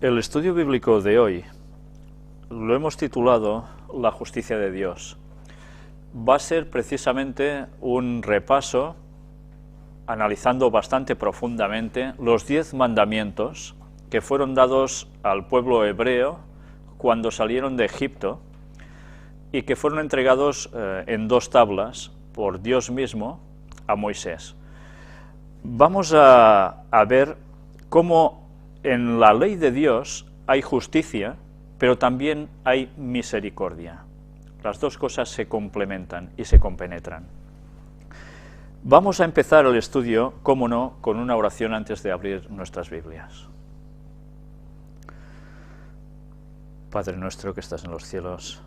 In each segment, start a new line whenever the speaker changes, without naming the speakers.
El estudio bíblico de hoy lo hemos titulado La justicia de Dios. Va a ser precisamente un repaso, analizando bastante profundamente los 10 mandamientos que fueron dados al pueblo hebreo cuando salieron de Egipto y que fueron entregados en 2 tablas por Dios mismo a Moisés. Vamos a ver cómo en la ley de Dios hay justicia, pero también hay misericordia. Las dos cosas se complementan y se compenetran. Vamos a empezar el estudio, cómo no, con una oración antes de abrir nuestras Biblias. Padre nuestro que estás en los cielos,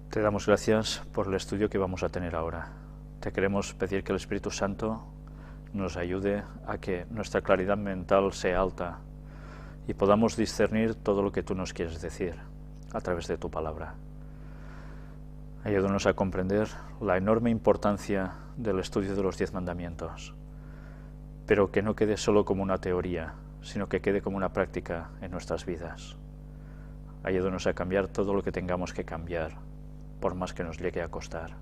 te damos gracias por el estudio que vamos a tener ahora. Te queremos pedir que el Espíritu Santo nos ayude a que nuestra claridad mental sea alta y podamos discernir todo lo que tú nos quieres decir a través de tu palabra. Ayúdanos a comprender la enorme importancia del estudio de los 10 mandamientos, pero que no quede solo como una teoría, sino que quede como una práctica en nuestras vidas. Ayúdanos a cambiar todo lo que tengamos que cambiar, por más que nos llegue a costar.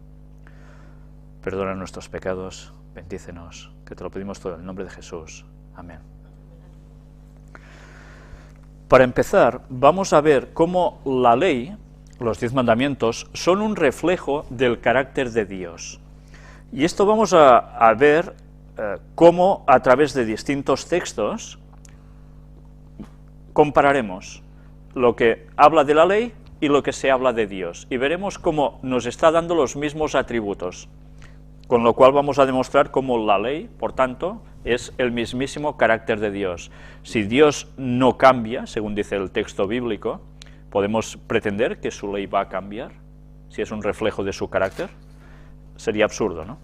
Perdona nuestros pecados, bendícenos, que te lo pedimos todo en el nombre de Jesús. Amén. Para empezar, vamos a ver cómo la ley, los 10 mandamientos, son un reflejo del carácter de Dios. Y esto vamos a ver cómo a través de distintos textos compararemos lo que habla de la ley y lo que se habla de Dios. Y veremos cómo nos está dando los mismos atributos. Con lo cual vamos a demostrar cómo la ley, por tanto, es el mismísimo carácter de Dios. Si Dios no cambia, según dice el texto bíblico, ¿podemos pretender que su ley va a cambiar? Si es un reflejo de su carácter, sería absurdo, ¿no?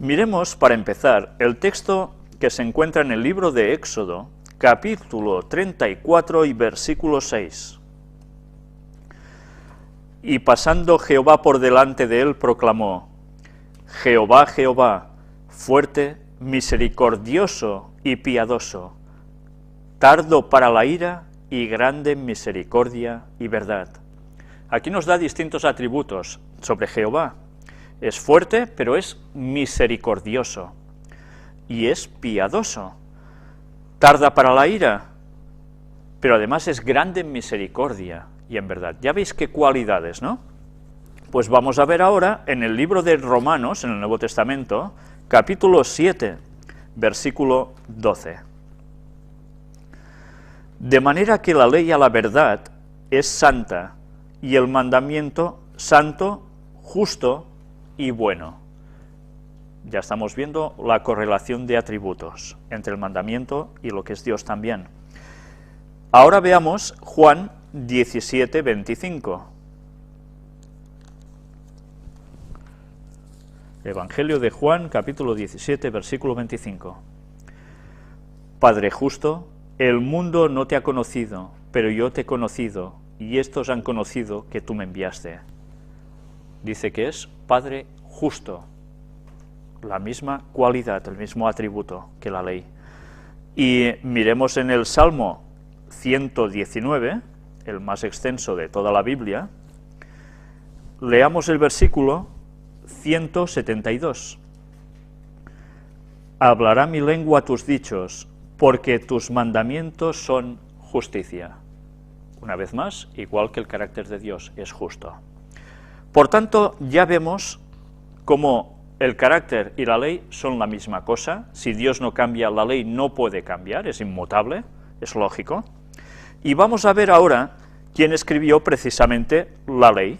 Miremos, para empezar, el texto que se encuentra en el libro de Éxodo, capítulo 34 y versículo 6. Y pasando Jehová por delante de él, proclamó: Jehová, Jehová, fuerte, misericordioso y piadoso, tardo para la ira y grande en misericordia y verdad. Aquí nos da distintos atributos sobre Jehová. Es fuerte, pero es misericordioso y es piadoso. Tarda para la ira, pero además es grande en misericordia y en verdad. Ya veis qué cualidades, ¿no? Pues vamos a ver ahora en el libro de Romanos, en el Nuevo Testamento, capítulo 7, versículo 12. De manera que la ley a la verdad es santa, y el mandamiento santo, justo y bueno. Ya estamos viendo la correlación de atributos entre el mandamiento y lo que es Dios también. Ahora veamos Juan 17, 25. Evangelio de Juan, capítulo 17, versículo 25. Padre justo, el mundo no te ha conocido, pero yo te he conocido, y estos han conocido que tú me enviaste. Dice que es Padre justo, la misma cualidad, el mismo atributo que la ley. Y miremos en el Salmo 119, el más extenso de toda la Biblia, leamos el versículo 172. Hablará mi lengua tus dichos, porque tus mandamientos son justicia. Una vez más, igual que el carácter de Dios, es justo. Por tanto, ya vemos cómo el carácter y la ley son la misma cosa. Si Dios no cambia, la ley no puede cambiar, es inmutable, es lógico. Y vamos a ver ahora quién escribió precisamente la ley.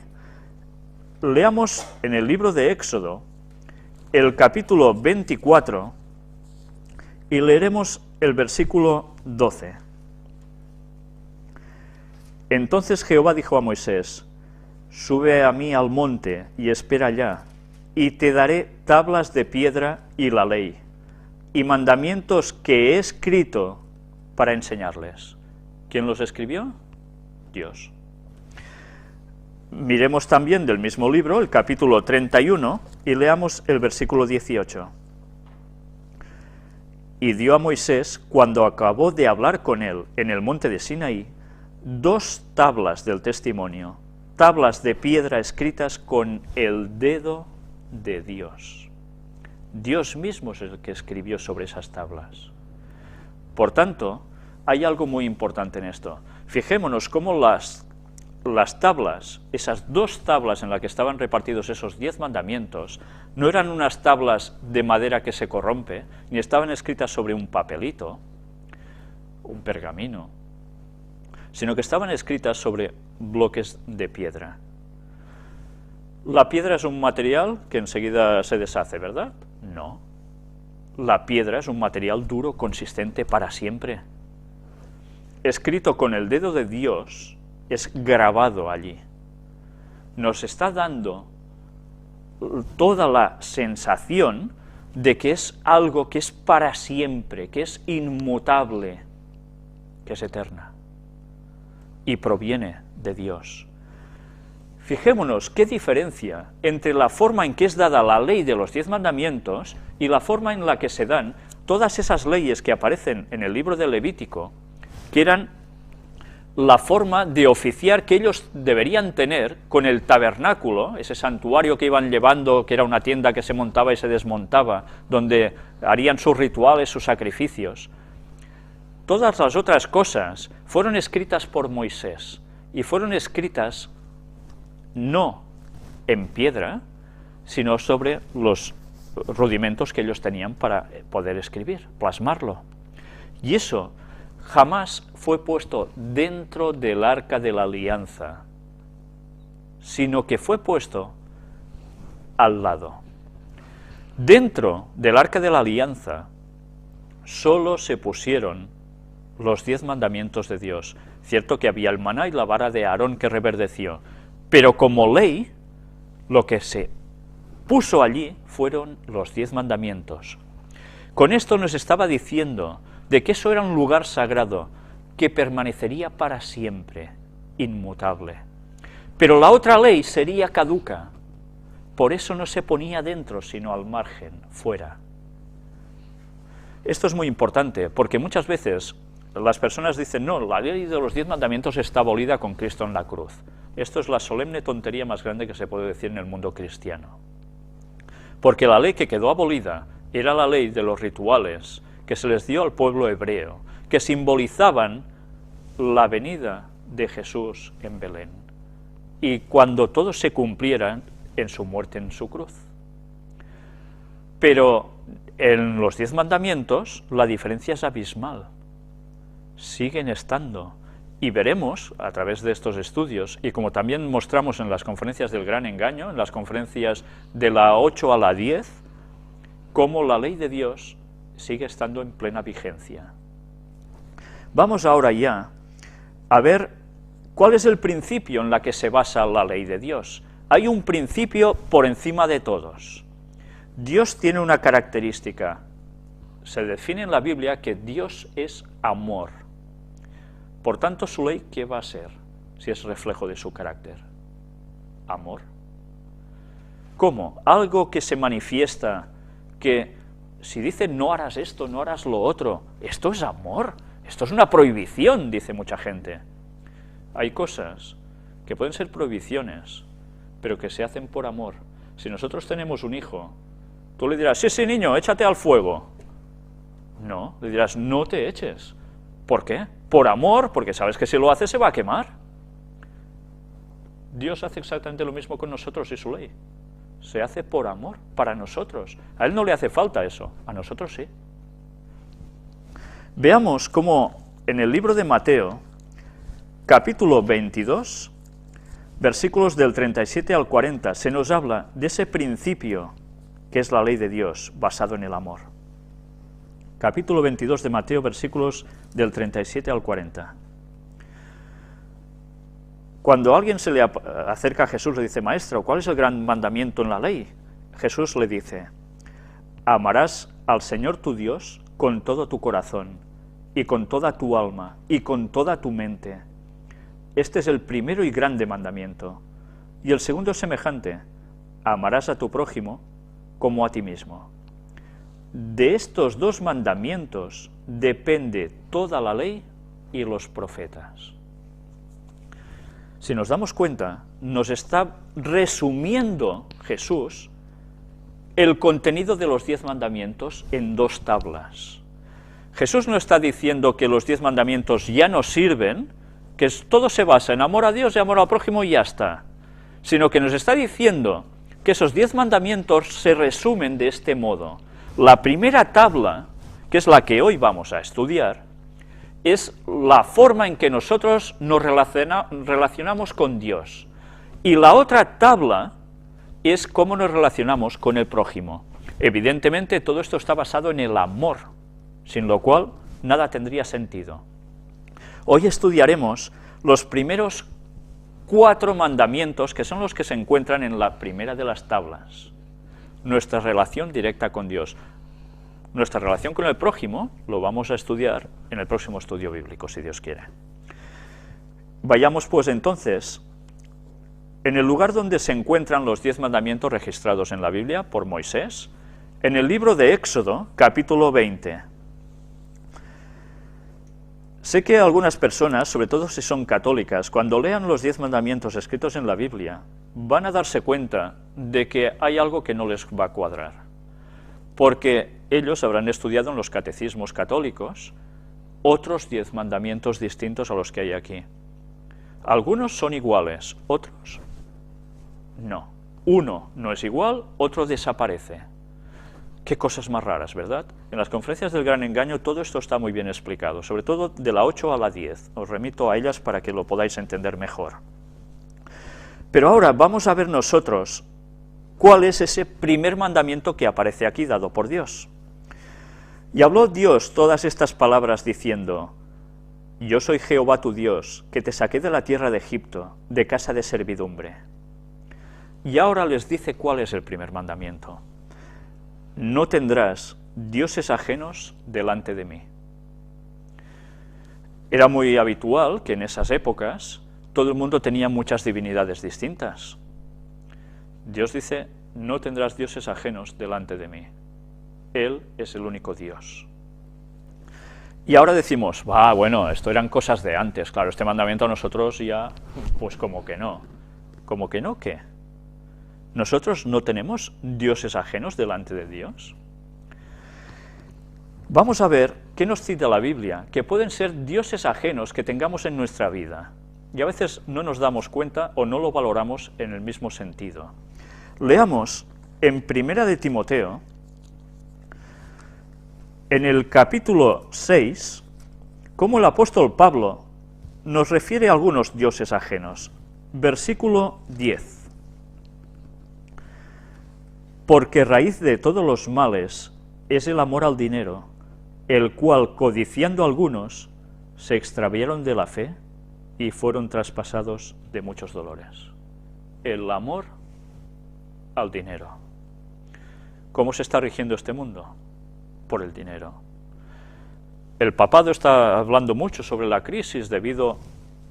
Leamos en el libro de Éxodo, el capítulo 24, y leeremos el versículo 12. Entonces Jehová dijo a Moisés: Sube a mí al monte y espera allá, y te daré tablas de piedra y la ley, y mandamientos que he escrito para enseñarles. ¿Quién los escribió? Dios. Miremos también del mismo libro, el capítulo 31, y leamos el versículo 18. y dio a Moisés, cuando acabó de hablar con él en el monte de Sinaí, 2 tablas del testimonio, tablas de piedra escritas con el dedo de Dios. Dios mismo es el que escribió sobre esas tablas. Por tanto, hay algo muy importante en esto. Fijémonos cómo las tablas, esas 2 tablas en las que estaban repartidos esos 10 mandamientos, no eran unas tablas de madera que se corrompe, ni estaban escritas sobre un papelito, un pergamino, sino que estaban escritas sobre bloques de piedra. La piedra es un material que enseguida se deshace, ¿verdad? No. La piedra es un material duro, consistente para siempre. Escrito con el dedo de Dios, es grabado allí. Nos está dando toda la sensación de que es algo que es para siempre, que es inmutable, que es eterna, y proviene de Dios. Fijémonos qué diferencia entre la forma en que es dada la ley de los 10 mandamientos y la forma en la que se dan todas esas leyes que aparecen en el libro de Levítico, que eran la forma de oficiar que ellos deberían tener con el tabernáculo, ese santuario que iban llevando, que era una tienda que se montaba y se desmontaba, donde harían sus rituales, sus sacrificios. Todas las otras cosas fueron escritas por Moisés, y fueron escritas no en piedra, sino sobre los rudimentos que ellos tenían para poder escribir, plasmarlo. Y eso jamás fue puesto dentro del Arca de la Alianza, sino que fue puesto al lado. Dentro del Arca de la Alianza solo se pusieron los 10 mandamientos de Dios. Cierto que había el maná y la vara de Aarón que reverdeció, pero como ley, lo que se puso allí fueron los 10 mandamientos. Con esto nos estaba diciendo de que eso era un lugar sagrado, que permanecería para siempre, inmutable. Pero la otra ley sería caduca, por eso no se ponía dentro, sino al margen, fuera. Esto es muy importante, porque muchas veces las personas dicen, no, la ley de los 10 mandamientos está abolida con Cristo en la cruz. Esto es la solemne tontería más grande que se puede decir en el mundo cristiano. Porque la ley que quedó abolida era la ley de los rituales que se les dio al pueblo hebreo, que simbolizaban la venida de Jesús en Belén, y cuando todos se cumplieran en su muerte en su cruz. Pero en los 10 mandamientos la diferencia es abismal. Siguen estando, y veremos a través de estos estudios, y como también mostramos en las conferencias del Gran Engaño, en las conferencias de la 8 a la 10, cómo la ley de Dios sigue estando en plena vigencia. Vamos ahora ya a ver cuál es el principio en la que se basa la ley de Dios. Hay un principio por encima de todos. Dios tiene una característica. Se define en la Biblia que Dios es amor. Por tanto, su ley, ¿qué va a ser si es reflejo de su carácter? Amor. ¿Cómo? Algo que se manifiesta, que si dice no harás esto, no harás lo otro, esto es amor, esto es una prohibición, dice mucha gente. Hay cosas que pueden ser prohibiciones, pero que se hacen por amor. Si nosotros tenemos un hijo, tú le dirás, sí, niño, échate al fuego. No, le dirás, no te eches. ¿Por qué? Por amor, porque sabes que si lo hace se va a quemar. Dios hace exactamente lo mismo con nosotros y su ley. Se hace por amor, para nosotros. A Él no le hace falta eso, a nosotros sí. Veamos cómo en el libro de Mateo, capítulo 22, versículos del 37 al 40, se nos habla de ese principio que es la ley de Dios, basado en el amor. Capítulo 22 de Mateo, versículos del 37 al 40. Cuando alguien se le acerca a Jesús, le dice, Maestro, ¿cuál es el gran mandamiento en la ley? Jesús le dice, amarás al Señor tu Dios con todo tu corazón, y con toda tu alma, y con toda tu mente. Este es el primero y grande mandamiento. Y el segundo es semejante, amarás a tu prójimo como a ti mismo. de estos dos mandamientos depende toda la ley y los profetas. Si nos damos cuenta, nos está resumiendo Jesús el contenido de los 10 mandamientos en 2 tablas. Jesús no está diciendo que los 10 mandamientos ya no sirven, que todo se basa en amor a Dios y amor al prójimo y ya está, sino que nos está diciendo que esos 10 mandamientos se resumen de este modo. La primera tabla, que es la que hoy vamos a estudiar, es la forma en que nosotros nos relacionamos con Dios. Y la otra tabla es cómo nos relacionamos con el prójimo. Evidentemente todo esto está basado en el amor, sin lo cual nada tendría sentido. Hoy estudiaremos los primeros 4 mandamientos, que son los que se encuentran en la primera de las tablas. Nuestra relación directa con Dios. Nuestra relación con el prójimo lo vamos a estudiar en el próximo estudio bíblico, si Dios quiere. Vayamos pues entonces, en el lugar donde se encuentran los 10 mandamientos registrados en la Biblia por Moisés, en el libro de Éxodo, capítulo 20. Sé que algunas personas, sobre todo si son católicas, cuando lean los 10 mandamientos escritos en la Biblia, van a darse cuenta de que hay algo que no les va a cuadrar. Porque ellos habrán estudiado en los catecismos católicos otros 10 mandamientos distintos a los que hay aquí. Algunos son iguales, otros no. Uno no es igual, otro desaparece. Qué cosas más raras, ¿verdad? En las conferencias del Gran Engaño todo esto está muy bien explicado, sobre todo de la 8 a la 10. Os remito a ellas para que lo podáis entender mejor. Pero ahora vamos a ver nosotros cuál es ese primer mandamiento que aparece aquí, dado por Dios. Y habló Dios todas estas palabras diciendo: Yo soy Jehová tu Dios, que te saqué de la tierra de Egipto, de casa de servidumbre. Y ahora les dice cuál es el primer mandamiento. No tendrás dioses ajenos delante de mí. Era muy habitual que en esas épocas todo el mundo tenía muchas divinidades distintas. Dios dice: no tendrás dioses ajenos delante de mí. Él es el único Dios. Y ahora decimos: bueno, esto eran cosas de antes, claro, este mandamiento a nosotros ya, pues como que no. ¿Cómo que no? ¿Qué? ¿Nosotros no tenemos dioses ajenos delante de Dios? Vamos a ver qué nos cita la Biblia, que pueden ser dioses ajenos que tengamos en nuestra vida. Y a veces no nos damos cuenta o no lo valoramos en el mismo sentido. Leamos en 1 de Timoteo, en el capítulo 6, cómo el apóstol Pablo nos refiere a algunos dioses ajenos. Versículo 10. Porque raíz de todos los males es el amor al dinero, el cual, codiciando algunos, se extraviaron de la fe y fueron traspasados de muchos dolores. El amor al dinero. ¿Cómo se está rigiendo este mundo? Por el dinero. El papado está hablando mucho sobre la crisis debido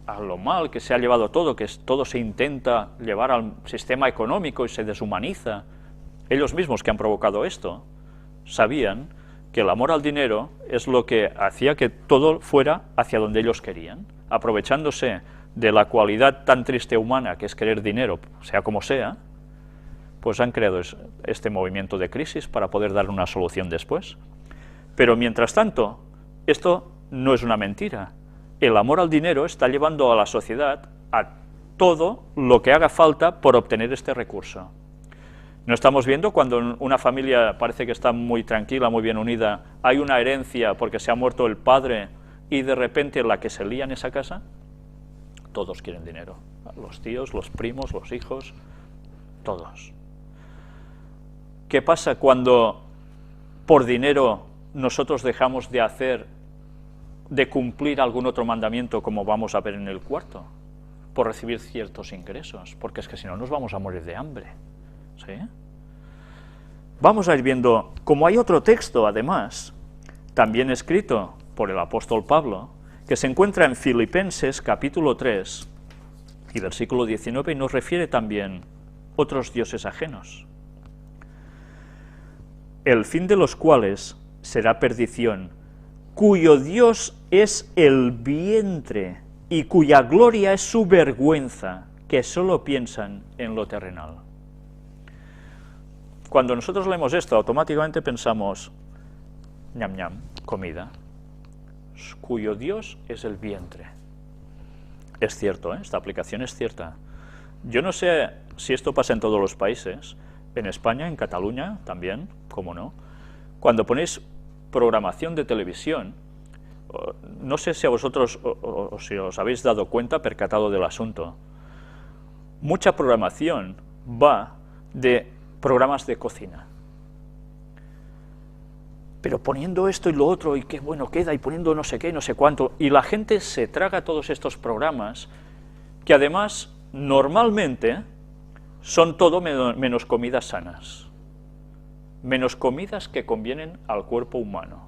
a lo mal que se ha llevado todo, que todo se intenta llevar al sistema económico y se deshumaniza. Ellos mismos que han provocado esto sabían que el amor al dinero es lo que hacía que todo fuera hacia donde ellos querían, aprovechándose de la cualidad tan triste humana que es querer dinero, sea como sea, pues han creado este movimiento de crisis para poder dar una solución después. Pero mientras tanto, esto no es una mentira. El amor al dinero está llevando a la sociedad a todo lo que haga falta por obtener este recurso. ¿No estamos viendo cuando una familia parece que está muy tranquila, muy bien unida, hay una herencia porque se ha muerto el padre y de repente la que se lía en esa casa? Todos quieren dinero. Los tíos, los primos, los hijos, todos. ¿Qué pasa cuando por dinero nosotros dejamos de cumplir algún otro mandamiento, como vamos a ver en el cuarto? Por recibir ciertos ingresos, porque es que si no nos vamos a morir de hambre. ¿Sí? Vamos a ir viendo, como hay otro texto, además, también escrito por el apóstol Pablo, que se encuentra en Filipenses capítulo 3 y versículo 19, y nos refiere también otros dioses ajenos. el fin de los cuales será perdición, cuyo Dios es el vientre y cuya gloria es su vergüenza, que solo piensan en lo terrenal. Cuando nosotros leemos esto, automáticamente pensamos, ñam ñam, comida, cuyo Dios es el vientre. Es cierto, ¿eh? Esta aplicación es cierta. Yo no sé si esto pasa en todos los países, en España, en Cataluña también, cómo no. Cuando ponéis programación de televisión, no sé si a vosotros o si os habéis dado cuenta, percatado del asunto, mucha programación va de programas de cocina. Pero poniendo esto y lo otro, y qué bueno queda, y poniendo no sé qué, no sé cuánto, y la gente se traga todos estos programas, que además, normalmente, son todo menos comidas sanas, menos comidas que convienen al cuerpo humano.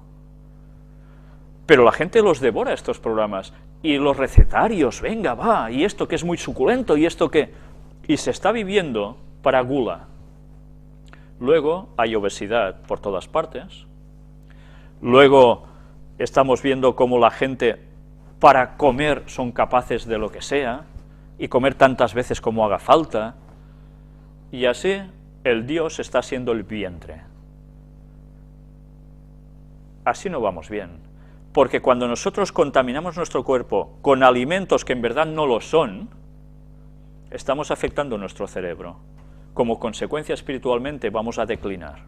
Pero la gente los devora, estos programas, y los recetarios, venga, va, y esto que es muy suculento, y esto que... Y se está viviendo para gula. Luego hay obesidad por todas partes. Luego estamos viendo cómo la gente para comer son capaces de lo que sea, y comer tantas veces como haga falta, y así el Dios está siendo el vientre. Así no vamos bien, porque cuando nosotros contaminamos nuestro cuerpo con alimentos que en verdad no lo son, estamos afectando nuestro cerebro. Como consecuencia, espiritualmente vamos a declinar.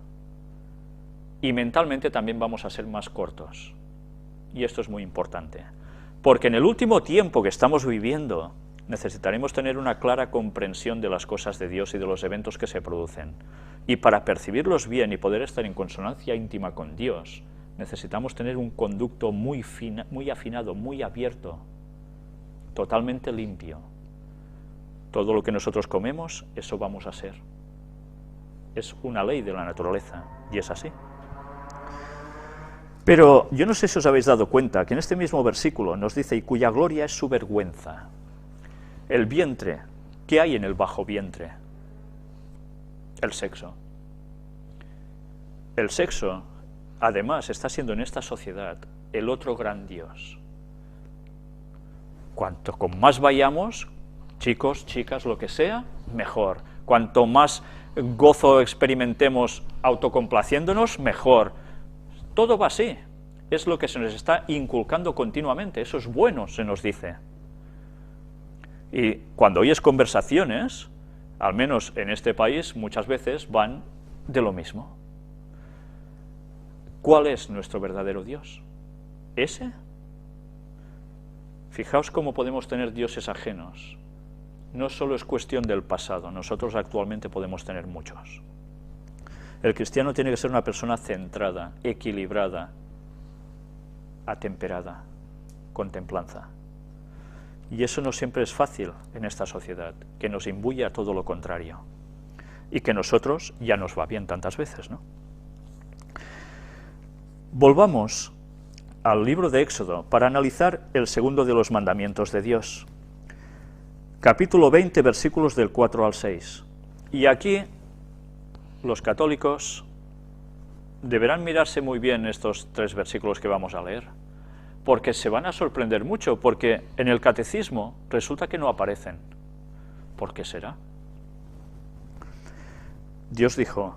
Y mentalmente también vamos a ser más cortos. Y esto es muy importante. Porque en el último tiempo que estamos viviendo, necesitaremos tener una clara comprensión de las cosas de Dios y de los eventos que se producen. Y para percibirlos bien y poder estar en consonancia íntima con Dios, necesitamos tener un conducto muy afinado, muy abierto, totalmente limpio. Todo lo que nosotros comemos, eso vamos a ser. Es una ley de la naturaleza, y es así. Pero yo no sé si os habéis dado cuenta que en este mismo versículo nos dice, y cuya gloria es su vergüenza. El vientre, ¿qué hay en el bajo vientre? El sexo. El sexo, además, está siendo en esta sociedad el otro gran Dios. Cuanto con más vayamos, chicos, chicas, lo que sea, mejor. Cuanto más gozo experimentemos autocomplaciéndonos, mejor. Todo va así. Es lo que se nos está inculcando continuamente. Eso es bueno, se nos dice. Y cuando oyes conversaciones, al menos en este país, muchas veces van de lo mismo. ¿Cuál es nuestro verdadero Dios? ¿Ese? Fijaos cómo podemos tener dioses ajenos. No solo es cuestión del pasado, nosotros actualmente podemos tener muchos. El cristiano tiene que ser una persona centrada, equilibrada, atemperada, con templanza. Y eso no siempre es fácil en esta sociedad, que nos imbuye a todo lo contrario. Y que nosotros ya nos va bien tantas veces, ¿no? Volvamos al libro de Éxodo para analizar el segundo de los mandamientos de Dios. Capítulo 20, versículos del 4 al 6. Y aquí los católicos deberán mirarse muy bien estos 3 versículos que vamos a leer, porque se van a sorprender mucho, porque en el catecismo resulta que no aparecen. ¿Por qué será? Dios dijo,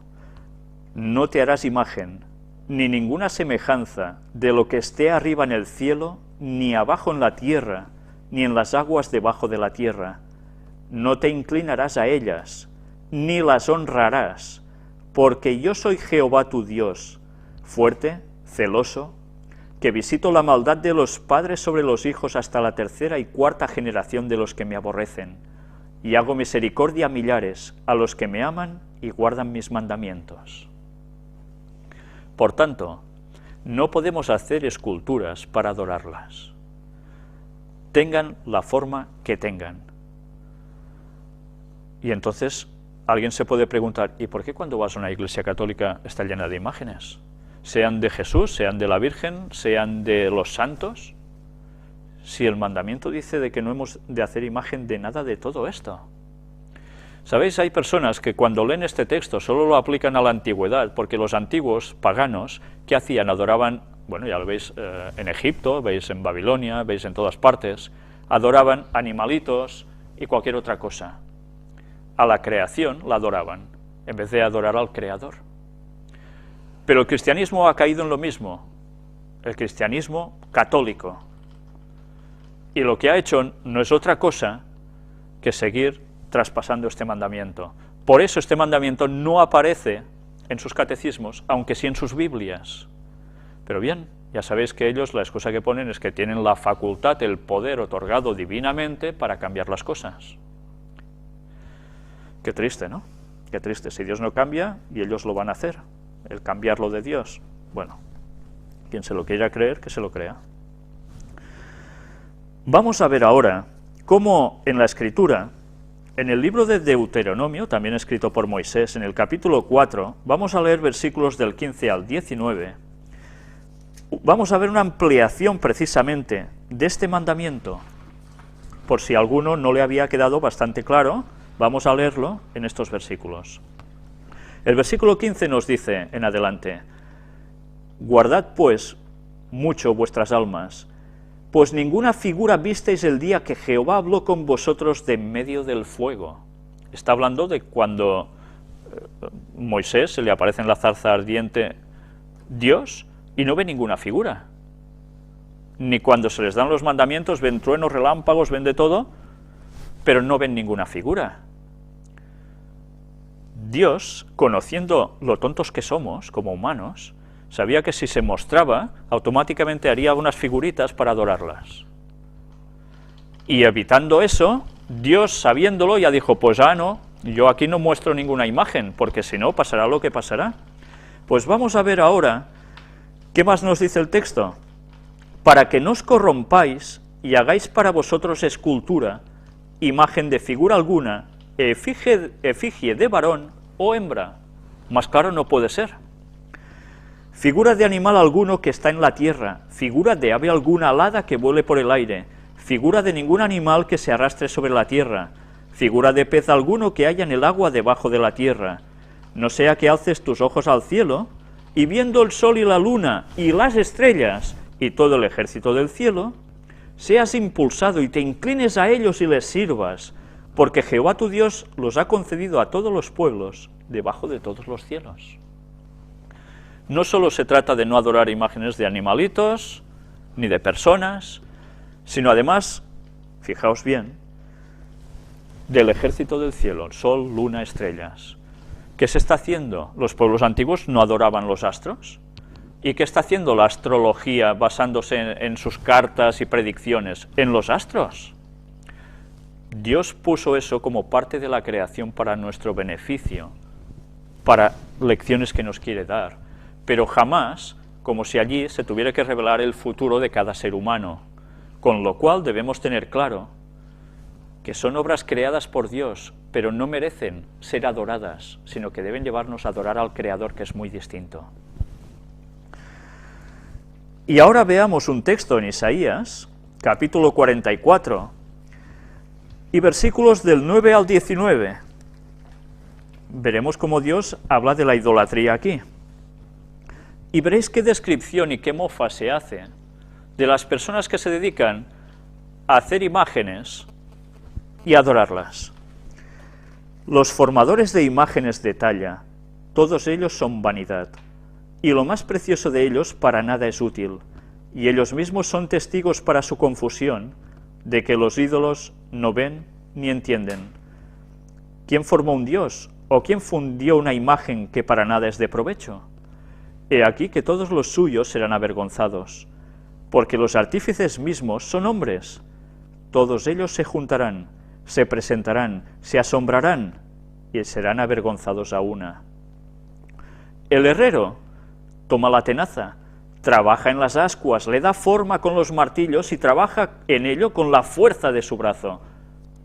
no te harás imagen, ni ninguna semejanza de lo que esté arriba en el cielo, ni abajo en la tierra, ni en las aguas debajo de la tierra. No te inclinarás a ellas, ni las honrarás, porque yo soy Jehová tu Dios, fuerte, celoso, que visito la maldad de los padres sobre los hijos hasta la 3ª y 4ª generación de los que me aborrecen, y hago misericordia a millares, a los que me aman y guardan mis mandamientos. Por tanto, no podemos hacer esculturas para adorarlas. Tengan la forma que tengan. Y entonces alguien se puede preguntar, ¿y por qué cuando vas a una iglesia católica está llena de imágenes? Sean de Jesús, sean de la Virgen, sean de los santos. Si el mandamiento dice de que no hemos de hacer imagen de nada de todo esto. ¿Sabéis? Hay personas que cuando leen este texto solo lo aplican a la antigüedad, porque los antiguos paganos, ¿qué hacían? Adoraban, bueno, ya lo veis en Egipto, veis en Babilonia, veis en todas partes, adoraban animalitos y cualquier otra cosa. A la creación la adoraban, en vez de adorar al Creador. Pero el cristianismo ha caído en lo mismo, el cristianismo católico. Y lo que ha hecho no es otra cosa que seguir traspasando este mandamiento. Por eso este mandamiento no aparece en sus catecismos, aunque sí en sus Biblias. Pero bien, ya sabéis que ellos la excusa que ponen es que tienen la facultad, el poder otorgado divinamente para cambiar las cosas. Qué triste, ¿no? Qué triste, si Dios no cambia y ellos lo van a hacer, el cambiarlo de Dios. Bueno, quien se lo quiera creer, que se lo crea. Vamos a ver ahora cómo en la Escritura, en el libro de Deuteronomio, también escrito por Moisés, en el capítulo 4, vamos a leer versículos del 15 al 19, vamos a ver una ampliación precisamente de este mandamiento. Por si a alguno no le había quedado bastante claro, vamos a leerlo en estos versículos. El versículo 15 nos dice en adelante: guardad pues mucho vuestras almas, pues ninguna figura visteis el día que Jehová habló con vosotros de en medio del fuego. Está hablando de cuando Moisés se le aparece en la zarza ardiente Dios y no ve ninguna figura. Ni cuando se les dan los mandamientos ven truenos, relámpagos, ven de todo, pero no ven ninguna figura. Dios, conociendo lo tontos que somos como humanos, sabía que si se mostraba, automáticamente haría unas figuritas para adorarlas. Y evitando eso, Dios, sabiéndolo, ya dijo, pues no, yo aquí no muestro ninguna imagen, porque si no, pasará lo que pasará. Pues vamos a ver ahora, ¿qué más nos dice el texto? Para que no os corrompáis y hagáis para vosotros escultura, imagen de figura alguna, efigie de varón o hembra. Más claro no puede ser. Figura de animal alguno que está en la tierra, figura de ave alguna alada que vuele por el aire, figura de ningún animal que se arrastre sobre la tierra, figura de pez alguno que haya en el agua debajo de la tierra. No sea que alces tus ojos al cielo, y viendo el sol y la luna, y las estrellas, y todo el ejército del cielo, seas impulsado y te inclines a ellos y les sirvas, porque Jehová tu Dios los ha concedido a todos los pueblos, debajo de todos los cielos. No solo se trata de no adorar imágenes de animalitos, ni de personas, sino además, fijaos bien, del ejército del cielo, sol, luna, estrellas. ¿Qué se está haciendo? Los pueblos antiguos no adoraban los astros. ¿Y qué está haciendo la astrología basándose en sus cartas y predicciones? En los astros. Dios puso eso como parte de la creación para nuestro beneficio, para lecciones que nos quiere dar. Pero jamás como si allí se tuviera que revelar el futuro de cada ser humano, con lo cual debemos tener claro que son obras creadas por Dios, pero no merecen ser adoradas, sino que deben llevarnos a adorar al Creador, que es muy distinto. Y ahora veamos un texto en Isaías, capítulo 44, y versículos del 9 al 19. Veremos cómo Dios habla de la idolatría aquí. Y veréis qué descripción y qué mofa se hace de las personas que se dedican a hacer imágenes y adorarlas. Los formadores de imágenes de talla, todos ellos son vanidad, y lo más precioso de ellos para nada es útil, y ellos mismos son testigos para su confusión, de que los ídolos no ven ni entienden. ¿Quién formó un dios? ¿O quién fundió una imagen que para nada es de provecho? He aquí que todos los suyos serán avergonzados, porque los artífices mismos son hombres. Todos ellos se juntarán, se presentarán, se asombrarán, y serán avergonzados a una. El herrero toma la tenaza, trabaja en las ascuas, le da forma con los martillos y trabaja en ello con la fuerza de su brazo.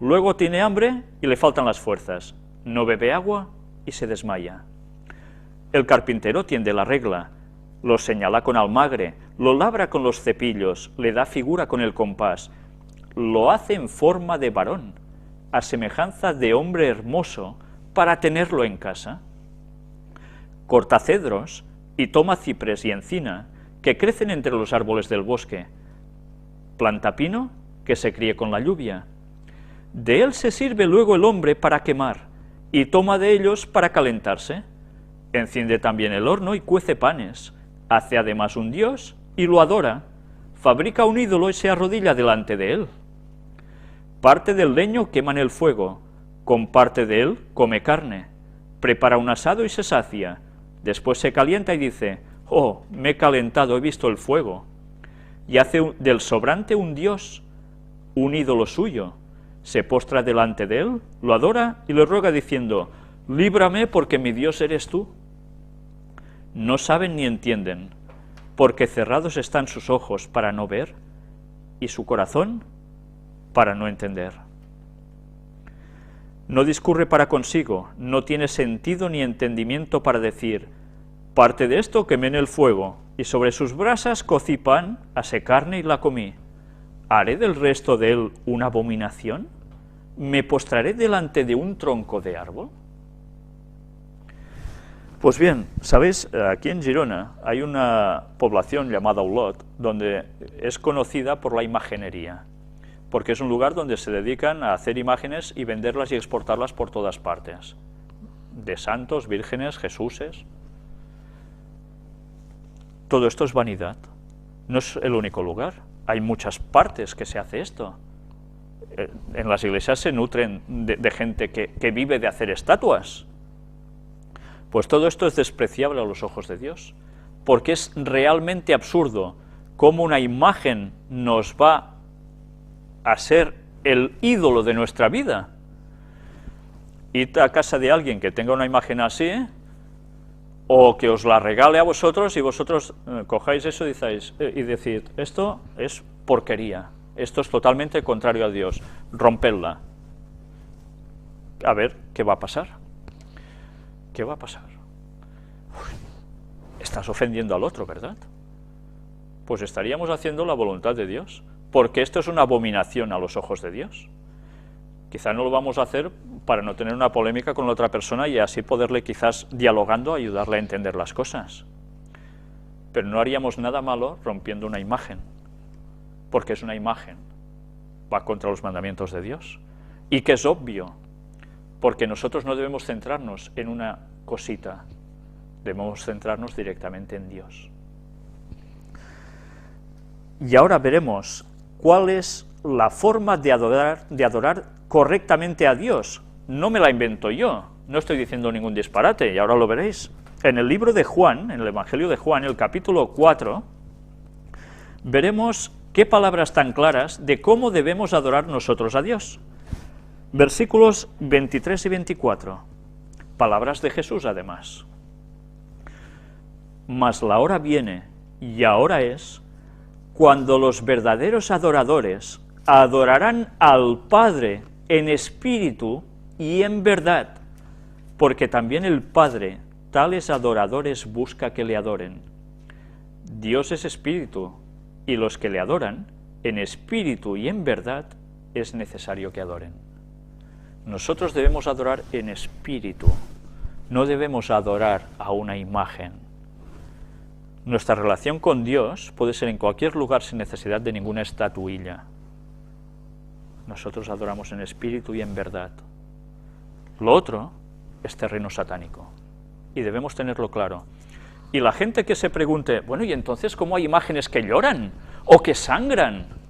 Luego tiene hambre y le faltan las fuerzas, no bebe agua y se desmaya. El carpintero tiende la regla, lo señala con almagre, lo labra con los cepillos, le da figura con el compás, lo hace en forma de varón, a semejanza de hombre hermoso para tenerlo en casa. Corta cedros y toma ciprés y encina, que crecen entre los árboles del bosque. Planta pino, que se críe con la lluvia. De él se sirve luego el hombre para quemar, y toma de ellos para calentarse. Enciende también el horno y cuece panes. Hace además un dios y lo adora. Fabrica un ídolo y se arrodilla delante de él. Parte del leño quema en el fuego, con parte de él come carne. Prepara un asado y se sacia. Después se calienta y dice: «Oh, me he calentado, he visto el fuego». Y hace del sobrante un dios, un ídolo suyo. Se postra delante de él, lo adora y le ruega diciendo: «Líbrame, porque mi Dios eres tú». No saben ni entienden, porque cerrados están sus ojos para no ver, y su corazón para no entender. No discurre para consigo, no tiene sentido ni entendimiento para decir: «Parte de esto quemé en el fuego, y sobre sus brasas cocí pan, asé carne y la comí. ¿Haré del resto de él una abominación? ¿Me postraré delante de un tronco de árbol?». Pues bien, ¿sabéis? Aquí en Girona hay una población llamada Olot, donde es conocida por la imaginería, porque es un lugar donde se dedican a hacer imágenes y venderlas y exportarlas por todas partes, de santos, vírgenes, Jesuses. Todo esto es vanidad, no es el único lugar, hay muchas partes que se hace esto. En las iglesias se nutren de gente que vive de hacer estatuas. Pues todo esto es despreciable a los ojos de Dios, porque es realmente absurdo cómo una imagen nos va a ser el ídolo de nuestra vida. Id a casa de alguien que tenga una imagen así, o que os la regale a vosotros y vosotros cojáis eso y decid: esto es porquería, esto es totalmente contrario a Dios, rompedla. A ver, ¿qué va a pasar? ¿Qué va a pasar? Estás ofendiendo al otro, ¿verdad? Pues estaríamos haciendo la voluntad de Dios, porque esto es una abominación a los ojos de Dios. Quizá no lo vamos a hacer para no tener una polémica con la otra persona y así poderle, quizás dialogando, ayudarle a entender las cosas. Pero no haríamos nada malo rompiendo una imagen, porque es una imagen, va contra los mandamientos de Dios, y que es obvio, porque nosotros no debemos centrarnos en una cosita, debemos centrarnos directamente en Dios. Y ahora veremos cuál es la forma de adorar correctamente a Dios. No me la invento yo, no estoy diciendo ningún disparate, y ahora lo veréis. En el libro de Juan, en el Evangelio de Juan, el capítulo 4, veremos qué palabras tan claras de cómo debemos adorar nosotros a Dios. Versículos 23 y 24, palabras de Jesús además. Mas la hora viene, y ahora es, cuando los verdaderos adoradores adorarán al Padre en espíritu y en verdad, porque también el Padre tales adoradores busca que le adoren. Dios es espíritu, y los que le adoran, en espíritu y en verdad, es necesario que adoren. Nosotros debemos adorar en espíritu, no debemos adorar a una imagen. Nuestra relación con Dios puede ser en cualquier lugar sin necesidad de ninguna estatuilla. Nosotros adoramos en espíritu y en verdad. Lo otro es terreno satánico, y debemos tenerlo claro. Y la gente que se pregunte: bueno, ¿y entonces cómo hay imágenes que lloran o que sangran?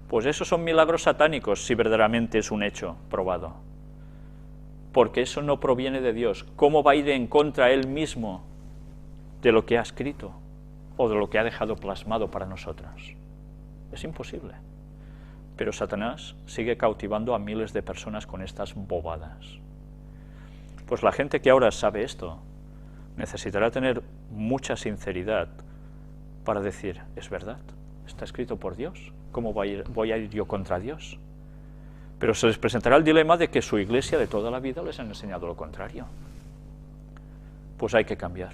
Pues esos son milagros satánicos, si verdaderamente es un hecho probado. Porque eso no proviene de Dios. ¿Cómo va a ir en contra Él mismo de lo que ha escrito o de lo que ha dejado plasmado para nosotros? Es imposible. Pero Satanás sigue cautivando a miles de personas con estas bobadas. Pues la gente que ahora sabe esto necesitará tener mucha sinceridad para decir: es verdad, está escrito por Dios, ¿cómo voy a ir yo contra Dios? Pero se les presentará el dilema de que su iglesia de toda la vida les ha enseñado lo contrario. Pues hay que cambiar.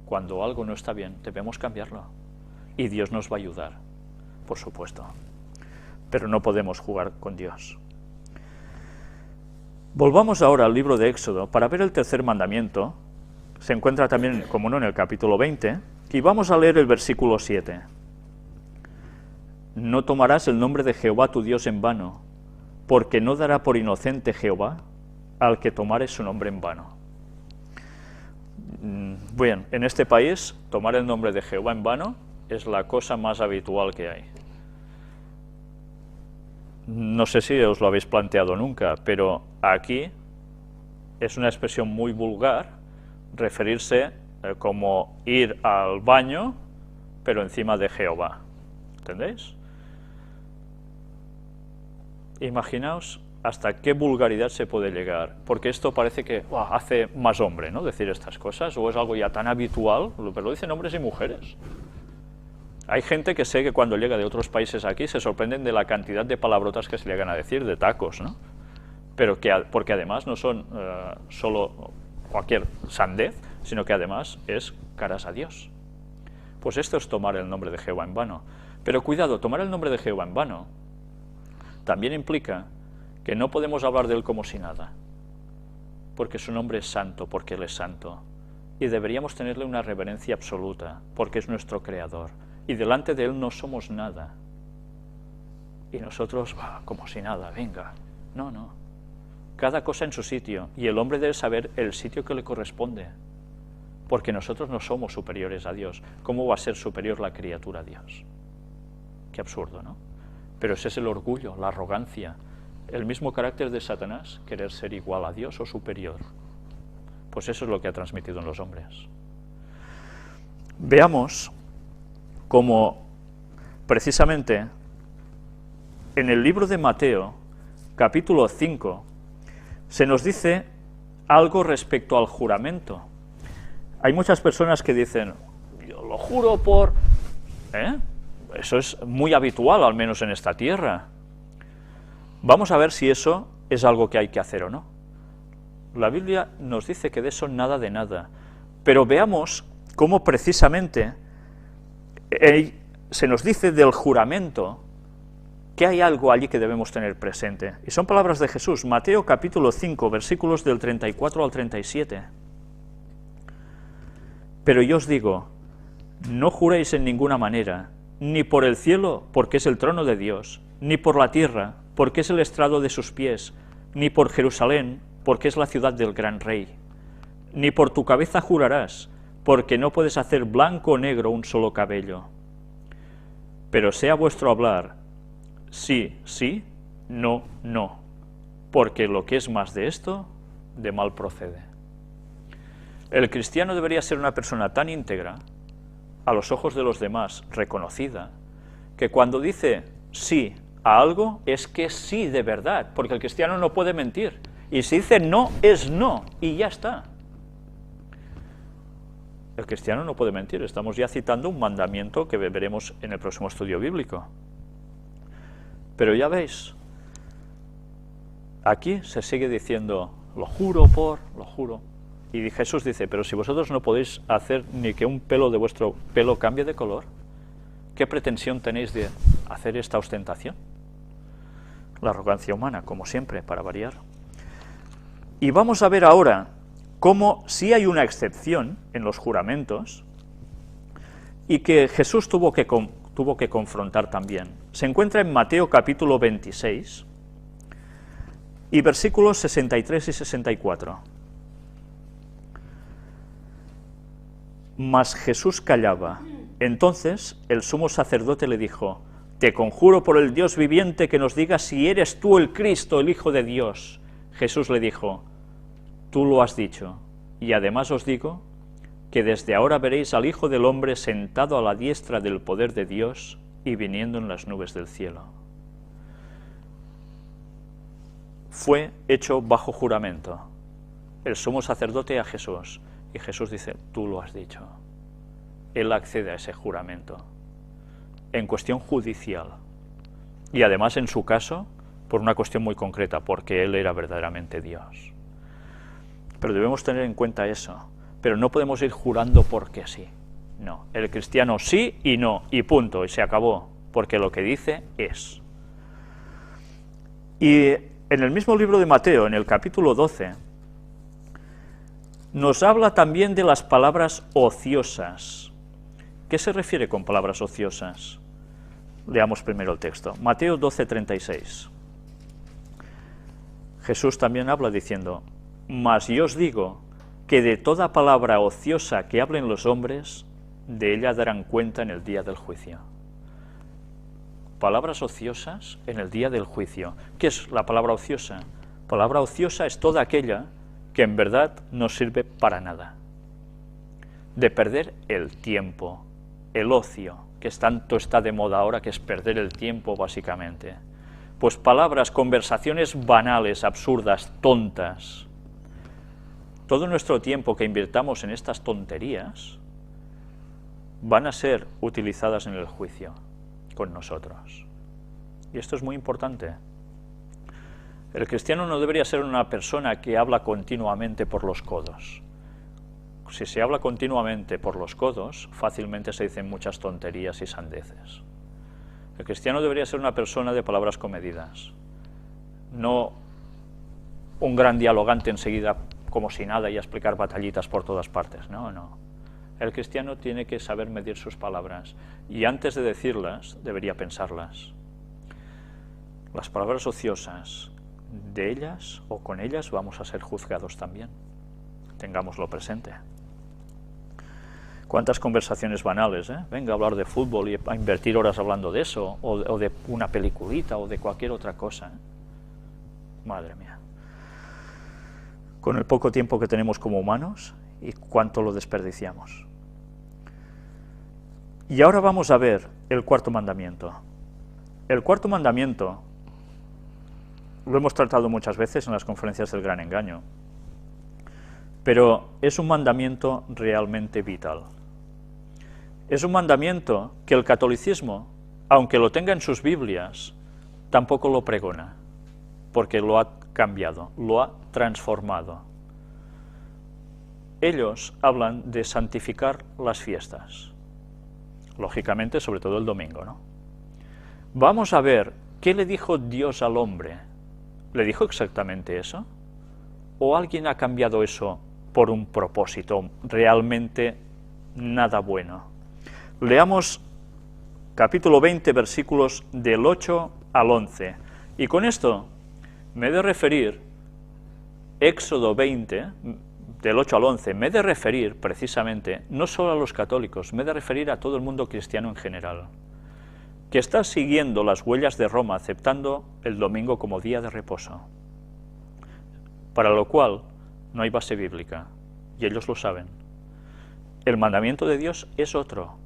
Cuando algo no está bien, debemos cambiarlo. Y Dios nos va a ayudar, por supuesto. Pero no podemos jugar con Dios. Volvamos ahora al libro de Éxodo para ver el tercer mandamiento. Se encuentra también, como no, en el capítulo 20, y vamos a leer el versículo 7. No tomarás el nombre de Jehová tu Dios en vano, porque no dará por inocente Jehová al que tomare su nombre en vano. Bien, en este país, tomar el nombre de Jehová en vano es la cosa más habitual que hay. No sé si os lo habéis planteado nunca, pero aquí es una expresión muy vulgar referirse como ir al baño, pero encima de Jehová. ¿Entendéis? Imaginaos hasta qué vulgaridad se puede llegar, porque esto parece que hace más hombre, ¿no?, decir estas cosas, o es algo ya tan habitual, pero lo dicen hombres y mujeres. Hay gente que sé que cuando llega de otros países aquí se sorprenden de la cantidad de palabrotas que se llegan a decir, de tacos, ¿no? Pero porque además no son solo cualquier sandez, sino que además es caras a Dios. Pues esto es tomar el nombre de Jehová en vano. Pero cuidado, tomar el nombre de Jehová en vano también implica que no podemos hablar de Él como si nada, porque su nombre es santo, porque Él es santo, y deberíamos tenerle una reverencia absoluta, porque es nuestro Creador, y delante de Él no somos nada, y nosotros, como si nada, venga, no, cada cosa en su sitio, y el hombre debe saber el sitio que le corresponde, porque nosotros no somos superiores a Dios. ¿Cómo va a ser superior la criatura a Dios? Qué absurdo, ¿no? Pero ese es el orgullo, la arrogancia, el mismo carácter de Satanás, querer ser igual a Dios o superior. Pues eso es lo que ha transmitido en los hombres. Veamos cómo, precisamente, en el libro de Mateo, capítulo 5, se nos dice algo respecto al juramento. Hay muchas personas que dicen, yo lo juro por... Eso es muy habitual, al menos en esta tierra. Vamos a ver si eso es algo que hay que hacer o no. La Biblia nos dice que de eso nada de nada, pero veamos cómo precisamente se nos dice del juramento que hay algo allí que debemos tener presente. Y son palabras de Jesús, Mateo capítulo 5, versículos del 34 al 37. Pero yo os digo, no juréis en ninguna manera, ni por el cielo, porque es el trono de Dios, ni por la tierra, porque es el estrado de sus pies, ni por Jerusalén, porque es la ciudad del gran rey. Ni por tu cabeza jurarás, porque no puedes hacer blanco o negro un solo cabello. Pero sea vuestro hablar, sí, sí, no, no, porque lo que es más de esto, de mal procede. El cristiano debería ser una persona tan íntegra, a los ojos de los demás reconocida, que cuando dice sí a algo, es que sí de verdad, porque el cristiano no puede mentir, y si dice no, es no, y ya está. El cristiano no puede mentir, estamos ya citando un mandamiento que veremos en el próximo estudio bíblico. Pero ya veis, aquí se sigue diciendo, lo juro por, lo juro. Y Jesús dice, pero si vosotros no podéis hacer ni que un pelo de vuestro pelo cambie de color, ¿qué pretensión tenéis de hacer esta ostentación? La arrogancia humana, como siempre, para variar. Y vamos a ver ahora cómo sí hay una excepción en los juramentos y que Jesús tuvo que confrontar también. Se encuentra en Mateo capítulo 26 y versículos 63 y 64. Mas Jesús callaba. Entonces el sumo sacerdote le dijo, te conjuro por el Dios viviente que nos digas si eres tú el Cristo, el Hijo de Dios. Jesús le dijo, tú lo has dicho, y además os digo que desde ahora veréis al Hijo del Hombre sentado a la diestra del poder de Dios y viniendo en las nubes del cielo. Fue hecho bajo juramento el sumo sacerdote a Jesús, y Jesús dice, tú lo has dicho. Él accede a ese juramento, en cuestión judicial, y además en su caso, por una cuestión muy concreta, porque Él era verdaderamente Dios. Pero debemos tener en cuenta eso, pero no podemos ir jurando porque sí. No, el cristiano sí y no, y punto, y se acabó, porque lo que dice es. Y en el mismo libro de Mateo, en el capítulo 12, nos habla también de las palabras ociosas. ¿Qué se refiere con palabras ociosas? Leamos primero el texto. Mateo 12, 36. Jesús también habla diciendo: mas yo os digo que de toda palabra ociosa que hablen los hombres, de ella darán cuenta en el día del juicio. Palabras ociosas en el día del juicio. ¿Qué es la palabra ociosa? Palabra ociosa es toda aquella que en verdad no sirve para nada. De perder el tiempo, el ocio, que tanto está de moda ahora, que es perder el tiempo básicamente. Pues palabras, conversaciones banales, absurdas, tontas. Todo nuestro tiempo que invirtamos en estas tonterías van a ser utilizadas en el juicio con nosotros. Y esto es muy importante. El cristiano no debería ser una persona que habla continuamente por los codos. Si se habla continuamente por los codos, fácilmente se dicen muchas tonterías y sandeces. El cristiano debería ser una persona de palabras comedidas, no un gran dialogante enseguida como si nada y a explicar batallitas por todas partes. No, no. El cristiano tiene que saber medir sus palabras y antes de decirlas debería pensarlas. Las palabras ociosas, de ellas o con ellas vamos a ser juzgados también. Tengámoslo presente. ¿Cuántas conversaciones banales? Venga a hablar de fútbol y a invertir horas hablando de eso, o de una peliculita, o de cualquier otra cosa. Madre mía. Con el poco tiempo que tenemos como humanos, y cuánto lo desperdiciamos. Y ahora vamos a ver el cuarto mandamiento. El cuarto mandamiento lo hemos tratado muchas veces en las conferencias del Gran Engaño, pero es un mandamiento realmente vital. Es un mandamiento que el catolicismo, aunque lo tenga en sus Biblias, tampoco lo pregona, porque lo ha cambiado, lo ha transformado. Ellos hablan de santificar las fiestas, lógicamente sobre todo el domingo, ¿no? Vamos a ver qué le dijo Dios al hombre. ¿Le dijo exactamente eso? ¿O alguien ha cambiado eso por un propósito realmente nada bueno? Leamos capítulo 20, versículos del 8 al 11. Y con esto me he de referir, Éxodo 20, del 8 al 11, me he de referir precisamente no solo a los católicos, me he de referir a todo el mundo cristiano en general, que está siguiendo las huellas de Roma, aceptando el domingo como día de reposo, para lo cual no hay base bíblica, y ellos lo saben. El mandamiento de Dios es otro,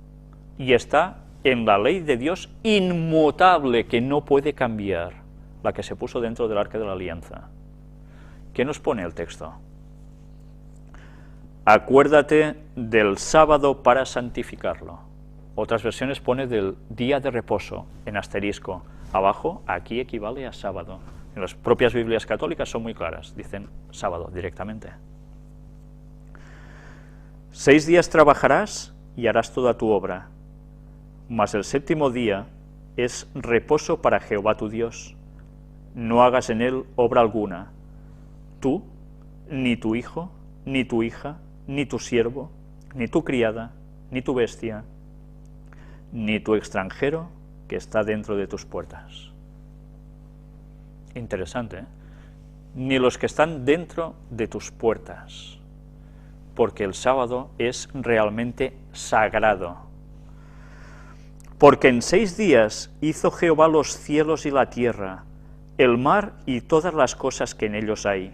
y está en la ley de Dios inmutable, que no puede cambiar, la que se puso dentro del Arca de la Alianza. ¿Qué nos pone el texto? Acuérdate del sábado para santificarlo. Otras versiones pone del día de reposo, en asterisco. Abajo, aquí equivale a sábado. En las propias Biblias católicas son muy claras, dicen sábado directamente. 6 días trabajarás y harás toda tu obra, mas el séptimo día es reposo para Jehová tu Dios. No hagas en él obra alguna, tú, ni tu hijo, ni tu hija, ni tu siervo, ni tu criada, ni tu bestia, ni tu extranjero que está dentro de tus puertas. Interesante, ¿eh? Ni los que están dentro de tus puertas, porque el sábado es realmente sagrado. Porque en 6 días hizo Jehová los cielos y la tierra, el mar y todas las cosas que en ellos hay,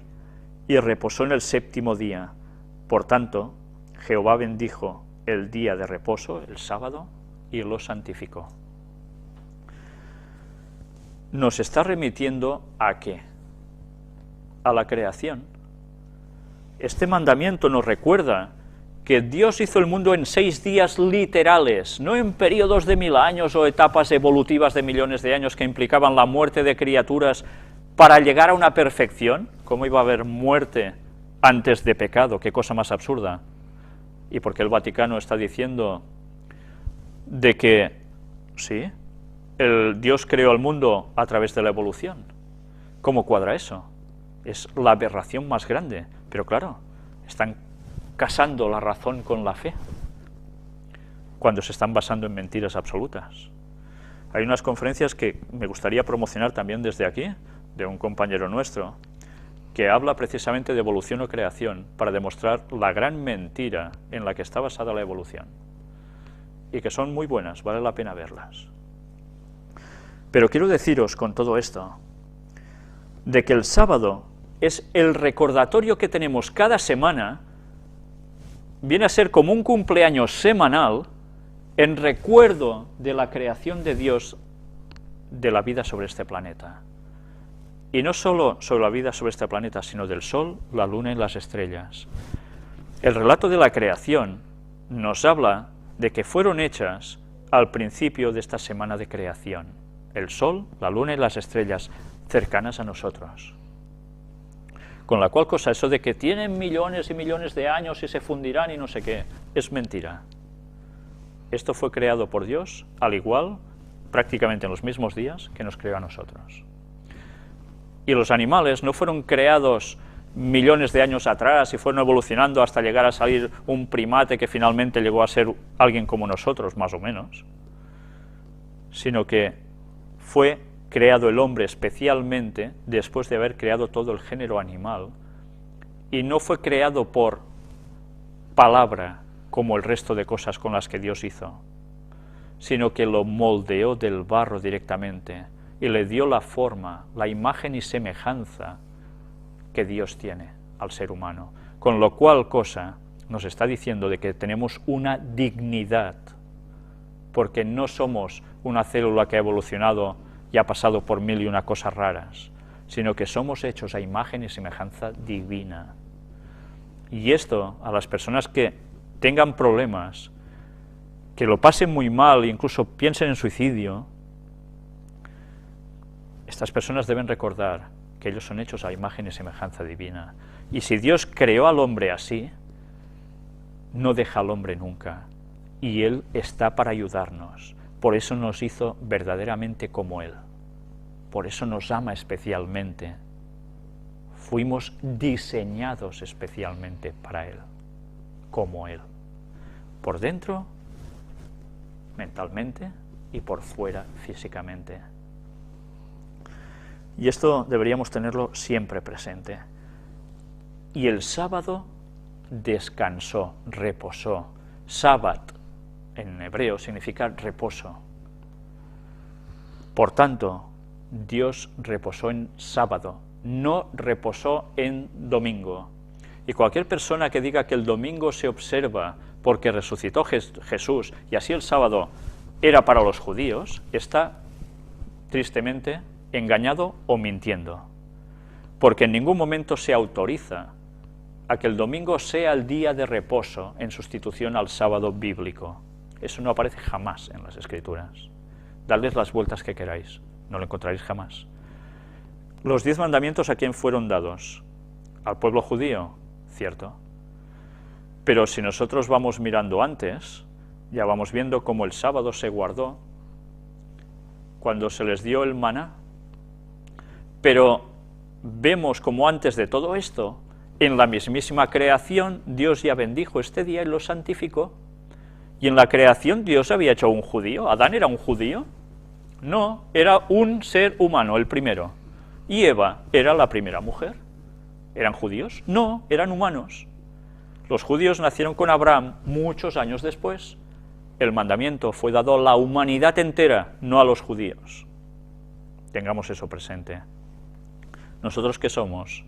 y reposó en el séptimo día. Por tanto, Jehová bendijo el día de reposo, el sábado, y lo santificó. Nos está remitiendo ¿a qué? A la creación. Este mandamiento nos recuerda que Dios hizo el mundo en 6 días literales, no en periodos de 1000 años o etapas evolutivas de millones de años que implicaban la muerte de criaturas para llegar a una perfección. ¿Cómo iba a haber muerte antes de pecado? Qué cosa más absurda. Y porque el Vaticano está diciendo de que, sí, el Dios creó el mundo a través de la evolución. ¿Cómo cuadra eso? Es la aberración más grande, pero claro, están casando la razón con la fe, cuando se están basando en mentiras absolutas. Hay unas conferencias que me gustaría promocionar también desde aquí, de un compañero nuestro, que habla precisamente de evolución o creación, para demostrar la gran mentira en la que está basada la evolución, y que son muy buenas, vale la pena verlas. Pero quiero deciros con todo esto, de que el sábado es el recordatorio que tenemos cada semana, viene a ser como un cumpleaños semanal, en recuerdo de la creación de Dios de la vida sobre este planeta. Y no solo sobre la vida sobre este planeta, sino del Sol, la Luna y las estrellas. El relato de la creación nos habla de que fueron hechas al principio de esta semana de creación. El Sol, la Luna y las estrellas, cercanas a nosotros. Con la cual cosa, eso de que tienen millones y millones de años y se fundirán y no sé qué, es mentira. Esto fue creado por Dios, al igual, prácticamente en los mismos días que nos creó a nosotros. Y los animales no fueron creados millones de años atrás y fueron evolucionando hasta llegar a salir un primate que finalmente llegó a ser alguien como nosotros, más o menos, sino que fue creado el hombre especialmente después de haber creado todo el género animal, y no fue creado por palabra como el resto de cosas con las que Dios hizo, sino que lo moldeó del barro directamente y le dio la forma, la imagen y semejanza que Dios tiene al ser humano, con lo cual cosa nos está diciendo de que tenemos una dignidad, porque no somos una célula que ha evolucionado y ha pasado por mil y una cosas raras, sino que somos hechos a imagen y semejanza divina. Y esto, a las personas que tengan problemas, que lo pasen muy mal, incluso piensen en suicidio, estas personas deben recordar que ellos son hechos a imagen y semejanza divina. Y si Dios creó al hombre así, no deja al hombre nunca, y Él está para ayudarnos. Por eso nos hizo verdaderamente como Él. Por eso nos ama especialmente. Fuimos diseñados especialmente para Él, como Él. Por dentro, mentalmente, y por fuera, físicamente. Y esto deberíamos tenerlo siempre presente. Y el sábado descansó, reposó. Sabbat, en hebreo, significa reposo. Por tanto, Dios reposó en sábado, no reposó en domingo. Y cualquier persona que diga que el domingo se observa porque resucitó Jesús y así el sábado era para los judíos, está tristemente engañado o mintiendo, porque en ningún momento se autoriza a que el domingo sea el día de reposo en sustitución al sábado bíblico. Eso no aparece jamás en las Escrituras. Dadles las vueltas que queráis, no lo encontraréis jamás. Los 10 mandamientos, ¿a quién fueron dados? ¿Al pueblo judío? Cierto. Pero si nosotros vamos mirando antes, ya vamos viendo cómo el sábado se guardó, cuando se les dio el maná. Pero vemos como antes de todo esto, en la mismísima creación, Dios ya bendijo este día y lo santificó. Y en la creación Dios había hecho un judío. ¿Adán era un judío? No, era un ser humano, el primero. ¿Y Eva era la primera mujer? ¿Eran judíos? No, eran humanos. Los judíos nacieron con Abraham muchos años después. El mandamiento fue dado a la humanidad entera, no a los judíos. Tengamos eso presente. ¿Nosotros qué somos?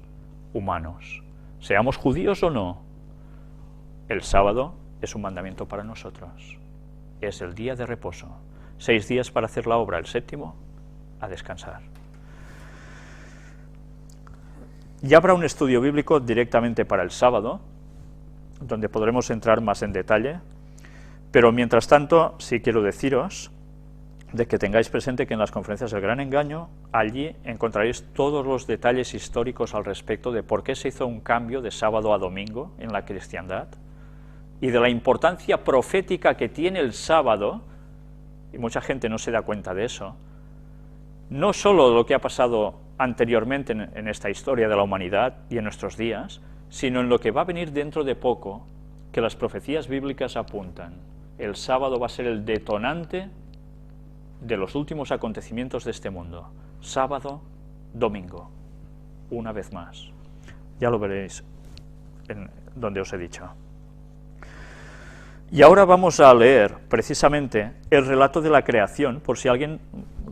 Humanos. Seamos judíos o no, el sábado es un mandamiento para nosotros. Es el día de reposo. 6 días para hacer la obra, el 7º a descansar. Ya habrá un estudio bíblico directamente para el sábado, donde podremos entrar más en detalle, pero mientras tanto sí quiero deciros de que tengáis presente que en las conferencias del Gran Engaño, allí encontraréis todos los detalles históricos al respecto de por qué se hizo un cambio de sábado a domingo en la cristiandad, y de la importancia profética que tiene el sábado, y mucha gente no se da cuenta de eso, no solo lo que ha pasado anteriormente en esta historia de la humanidad y en nuestros días, sino en lo que va a venir dentro de poco, que las profecías bíblicas apuntan. El sábado va a ser el detonante de los últimos acontecimientos de este mundo. Sábado, domingo, una vez más. Ya lo veréis en donde os he dicho. Y ahora vamos a leer precisamente el relato de la creación, por si alguien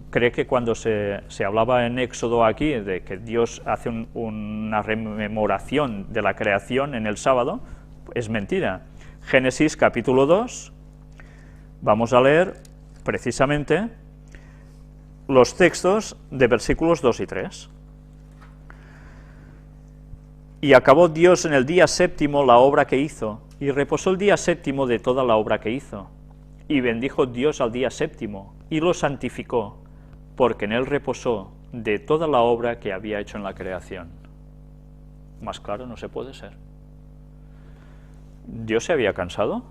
cree que cuando se hablaba en Éxodo aquí, de que Dios hace una rememoración de la creación en el sábado, es mentira. Génesis capítulo 2, vamos a leer precisamente los textos de versículos 2 y 3. Y acabó Dios en el día séptimo la obra que hizo, y reposó el día séptimo de toda la obra que hizo. Y bendijo Dios al día séptimo, y lo santificó, porque en él reposó de toda la obra que había hecho en la creación. Más claro no se puede ser. ¿Dios se había cansado?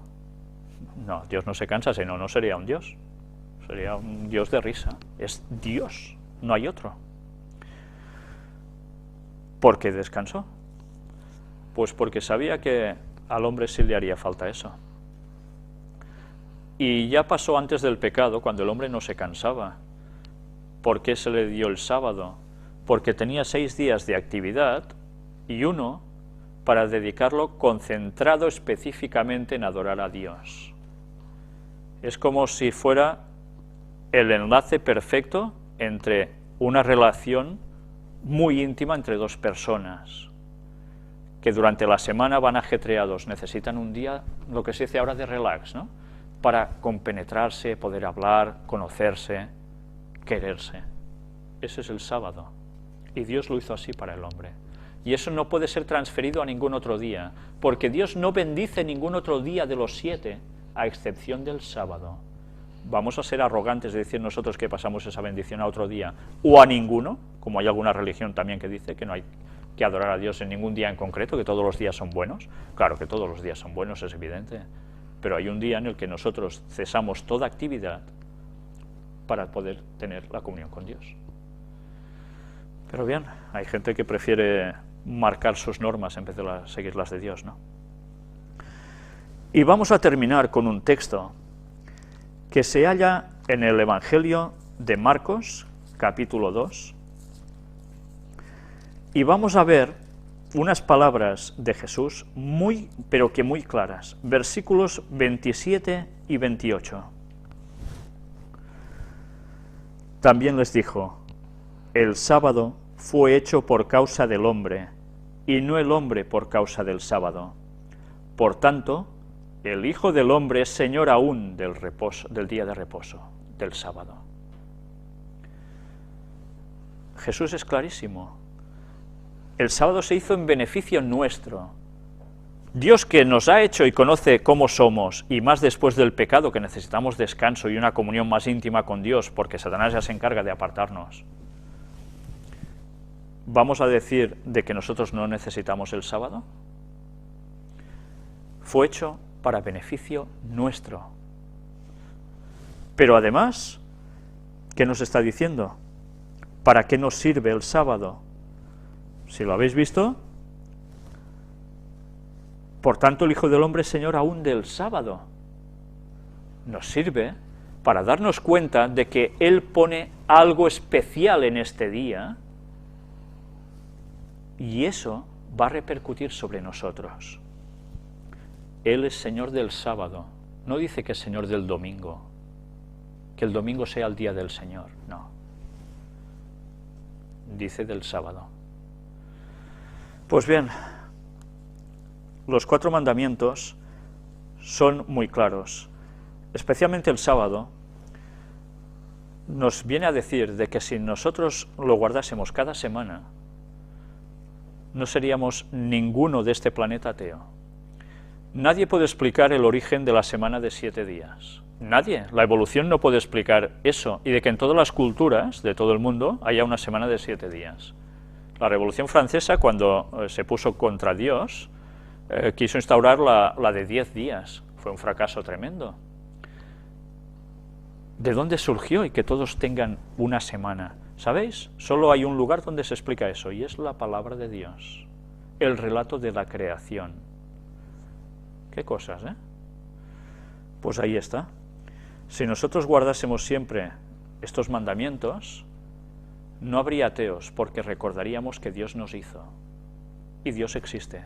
No, Dios no se cansa, si no, no sería un Dios. Sería un Dios de risa. Es Dios, no hay otro. ¿Por qué descansó? Pues porque sabía que al hombre sí le haría falta eso. Y ya pasó antes del pecado, cuando el hombre no se cansaba. ¿Por qué se le dio el sábado? Porque tenía 6 días de actividad y uno para dedicarlo concentrado específicamente en adorar a Dios. Es como si fuera el enlace perfecto entre una relación muy íntima entre dos personas, que durante la semana van ajetreados, necesitan un día, lo que se dice ahora de relax, ¿no? Para compenetrarse, poder hablar, conocerse, quererse. Ese es el sábado, y Dios lo hizo así para el hombre. Y eso no puede ser transferido a ningún otro día, porque Dios no bendice ningún otro día de los 7, a excepción del sábado. ¿Vamos a ser arrogantes de decir nosotros que pasamos esa bendición a otro día, o a ninguno, como hay alguna religión también que dice que no hay que adorar a Dios en ningún día en concreto, que todos los días son buenos? Claro que todos los días son buenos, es evidente, pero hay un día en el que nosotros cesamos toda actividad para poder tener la comunión con Dios. Pero bien, hay gente que prefiere marcar sus normas en vez de seguir las de Dios, ¿no? Y vamos a terminar con un texto que se halla en el Evangelio de Marcos, capítulo 2, y vamos a ver unas palabras de Jesús pero que muy claras, versículos 27 y 28. También les dijo: el sábado fue hecho por causa del hombre, y no el hombre por causa del sábado. Por tanto, el Hijo del Hombre es Señor aún del día de reposo, del sábado. Jesús es clarísimo. El sábado se hizo en beneficio nuestro. Dios, que nos ha hecho y conoce cómo somos, y más después del pecado, que necesitamos descanso y una comunión más íntima con Dios, porque Satanás ya se encarga de apartarnos. ¿Vamos a decir de que nosotros no necesitamos el sábado? Fue hecho para beneficio nuestro. Pero además, ¿qué nos está diciendo? ¿Para qué nos sirve el sábado? Si lo habéis visto, por tanto el Hijo del Hombre es Señor aún del sábado. Nos sirve para darnos cuenta de que Él pone algo especial en este día, y eso va a repercutir sobre nosotros. Él es Señor del sábado, no dice que es Señor del domingo, que el domingo sea el día del Señor, no. Dice del sábado. Pues bien, los 4 mandamientos son muy claros, especialmente el sábado. Nos viene a decir de que si nosotros lo guardásemos cada semana, no seríamos ninguno de este planeta ateo. Nadie puede explicar el origen de la semana de 7 días. Nadie. La evolución no puede explicar eso, y de que en todas las culturas de todo el mundo haya una semana de 7 días. La Revolución Francesa, cuando se puso contra Dios, quiso instaurar la de 10 días. Fue un fracaso tremendo. ¿De dónde surgió y que todos tengan una semana? ¿Sabéis? Solo hay un lugar donde se explica eso, y es la palabra de Dios, el relato de la creación. ¿Qué cosas, eh? Pues ahí está. Si nosotros guardásemos siempre estos mandamientos, no habría ateos, porque recordaríamos que Dios nos hizo, y Dios existe.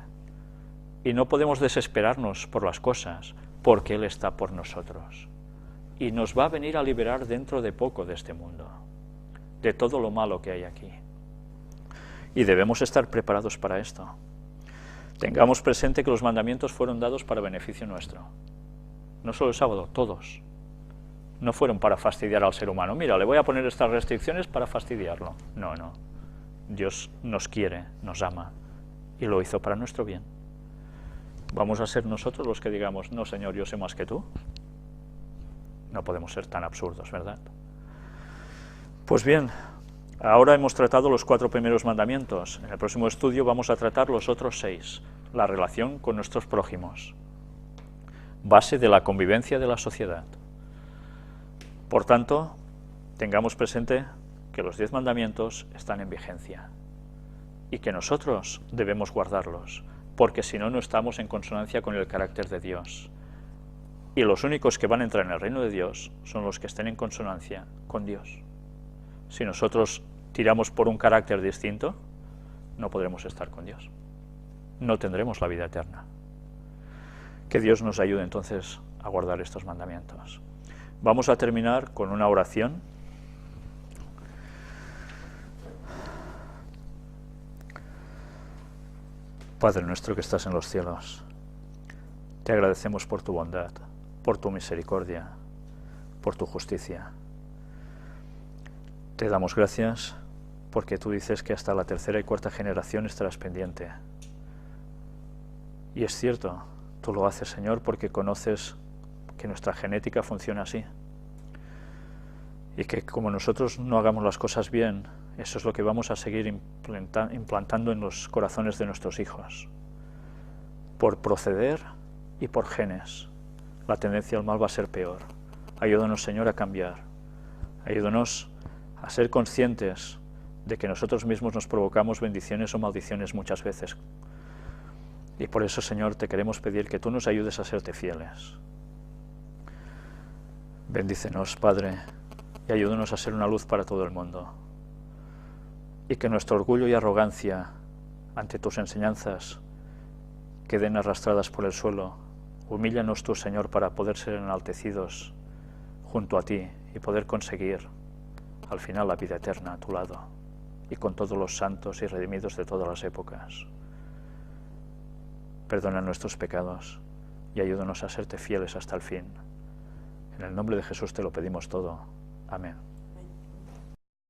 Y no podemos desesperarnos por las cosas, porque Él está por nosotros. Y nos va a venir a liberar dentro de poco de este mundo, de todo lo malo que hay aquí. Y debemos estar preparados para esto. Tengamos presente que los mandamientos fueron dados para beneficio nuestro. No solo el sábado, todos. No fueron para fastidiar al ser humano. Mira, le voy a poner estas restricciones para fastidiarlo. No, no. Dios nos quiere, nos ama, y lo hizo para nuestro bien. ¿Vamos a ser nosotros los que digamos, no, Señor, yo sé más que tú? No podemos ser tan absurdos, ¿verdad? Pues bien, ahora hemos tratado los 4 primeros mandamientos. En el próximo estudio vamos a tratar los otros 6, la relación con nuestros prójimos, base de la convivencia de la sociedad. Por tanto, tengamos presente que los 10 mandamientos están en vigencia y que nosotros debemos guardarlos, porque si no, no estamos en consonancia con el carácter de Dios. Y los únicos que van a entrar en el reino de Dios son los que estén en consonancia con Dios. Si nosotros tiramos por un carácter distinto, no podremos estar con Dios. No tendremos la vida eterna. Que Dios nos ayude entonces a guardar estos mandamientos. Vamos a terminar con una oración. Padre nuestro que estás en los cielos, te agradecemos por tu bondad, por tu misericordia, por tu justicia. Te damos gracias porque tú dices que hasta la 3ª y 4ª generación estarás pendiente. Y es cierto, tú lo haces, Señor, porque conoces que nuestra genética funciona así. Y que como nosotros no hagamos las cosas bien, eso es lo que vamos a seguir implantando en los corazones de nuestros hijos. Por proceder y por genes, la tendencia al mal va a ser peor. Ayúdanos, Señor, a cambiar. Ayúdanos a ser conscientes de que nosotros mismos nos provocamos bendiciones o maldiciones muchas veces. Y por eso, Señor, te queremos pedir que tú nos ayudes a serte fieles. Bendícenos, Padre, y ayúdanos a ser una luz para todo el mundo. Y que nuestro orgullo y arrogancia ante tus enseñanzas queden arrastradas por el suelo. Humíllanos tú, Señor, para poder ser enaltecidos junto a ti y poder conseguir al final la vida eterna a tu lado y con todos los santos y redimidos de todas las épocas. Perdona nuestros pecados y ayúdanos a serte fieles hasta el fin. En el nombre de Jesús te lo pedimos todo. Amén.